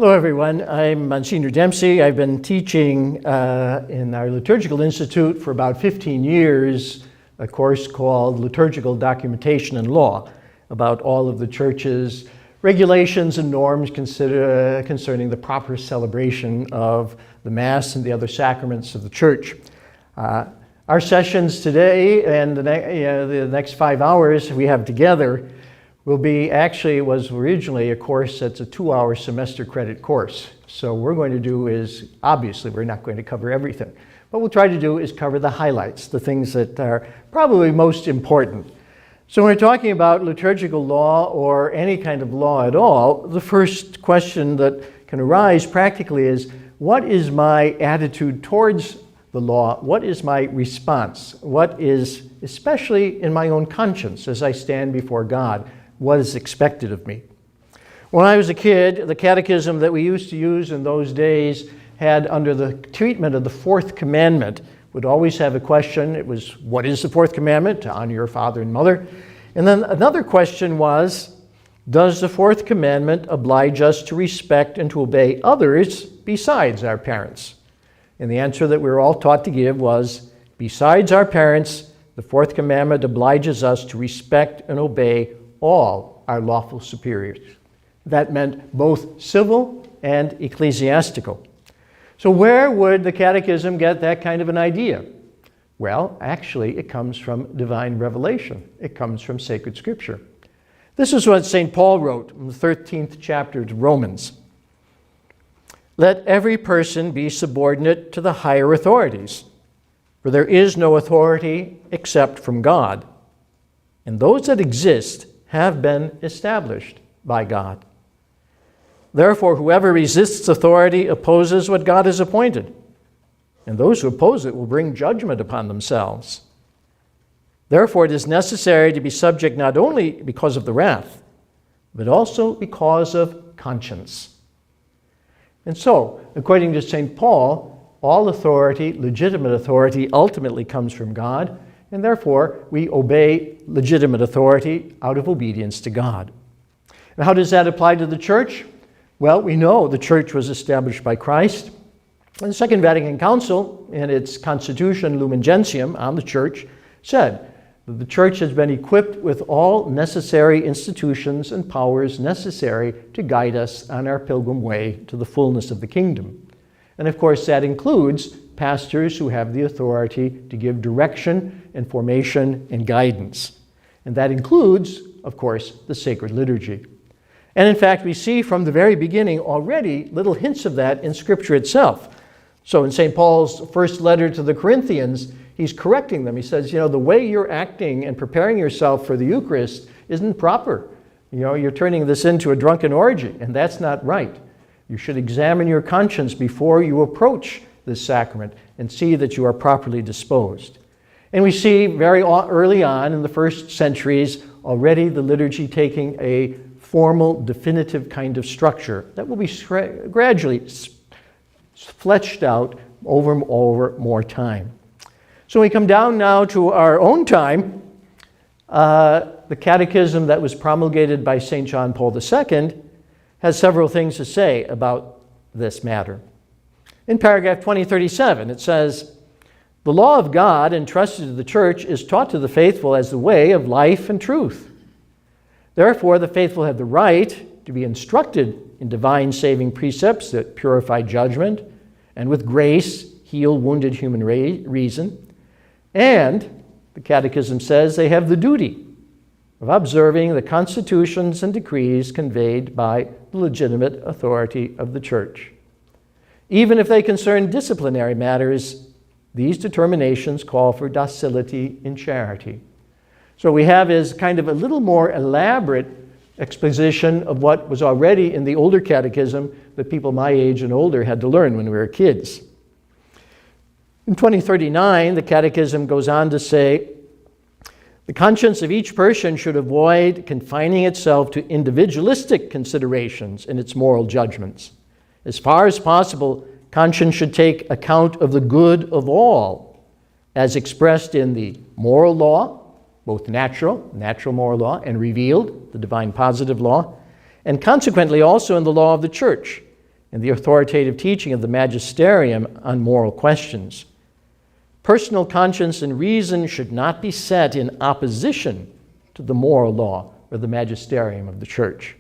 Hello everyone, I'm Monsignor Dempsey. I've been teaching in our Liturgical Institute for about 15 years a course called Liturgical Documentation and Law about all of the Church's regulations and norms concerning the proper celebration of the Mass and the other sacraments of the Church. Our sessions today and the next 5 hours we have together will be, actually it was originally a course that's a 2-hour semester credit course. So what we're going to do is, obviously we're not going to cover everything. What we'll try to do is cover the highlights, the things that are probably most important. So when we're talking about liturgical law or any kind of law at all, the first question that can arise practically is, what is my attitude towards the law? What is my response? What is, especially in my own conscience as I stand before God, what is expected of me? When I was a kid, the catechism that we used to use in those days had, under the treatment of the fourth commandment, would always have a question. It was, what is the fourth commandment? To honor your father and mother. And then another question was, does the fourth commandment oblige us to respect and to obey others besides our parents? And the answer that we were all taught to give was, besides our parents, the fourth commandment obliges us to respect and obey all our lawful superiors. That meant both civil and ecclesiastical. So where would the catechism get that kind of an idea? Well, actually, it comes from divine revelation. It comes from sacred scripture. This is what St. Paul wrote in the 13th chapter to Romans. Let every person be subordinate to the higher authorities, for there is no authority except from God, and those that exist have been established by God. Therefore, whoever resists authority opposes what God has appointed, and those who oppose it will bring judgment upon themselves. Therefore, it is necessary to be subject not only because of the wrath, but also because of conscience. And so, according to St. Paul, all authority, legitimate authority, ultimately comes from God, and therefore we obey legitimate authority out of obedience to God. And how does that apply to the Church? Well, we know the Church was established by Christ. And the Second Vatican Council, in its Constitution Lumen Gentium on the Church, said that the Church has been equipped with all necessary institutions and powers necessary to guide us on our pilgrim way to the fullness of the kingdom. And of course, that includes pastors who have the authority to give direction and formation and guidance. And that includes, of course, the sacred liturgy. And in fact, we see from the very beginning already little hints of that in Scripture itself. So in St. Paul's first letter to the Corinthians, he's correcting them. He says, the way you're acting and preparing yourself for the Eucharist isn't proper. You're turning this into a drunken orgy, and that's not right. You should examine your conscience before you approach this sacrament and see that you are properly disposed. And we see very early on in the first centuries already the liturgy taking a formal, definitive kind of structure that will be gradually fleshed out over more time. So we come down now to our own time. The catechism that was promulgated by St. John Paul II has several things to say about this matter. In paragraph 2037, it says, the law of God entrusted to the Church is taught to the faithful as the way of life and truth. Therefore, the faithful have the right to be instructed in divine saving precepts that purify judgment and with grace heal wounded human reason. And, the Catechism says, they have the duty of observing the constitutions and decrees conveyed by the legitimate authority of the Church. Even if they concern disciplinary matters, these determinations call for docility in charity. So what we have is kind of a little more elaborate exposition of what was already in the older catechism that people my age and older had to learn when we were kids. In 2039, the catechism goes on to say, the conscience of each person should avoid confining itself to individualistic considerations in its moral judgments. As far as possible, conscience should take account of the good of all, as expressed in the moral law, both natural moral law, and revealed, the divine positive law, and consequently also in the law of the Church, and the authoritative teaching of the magisterium on moral questions. Personal conscience and reason should not be set in opposition to the moral law or the magisterium of the Church.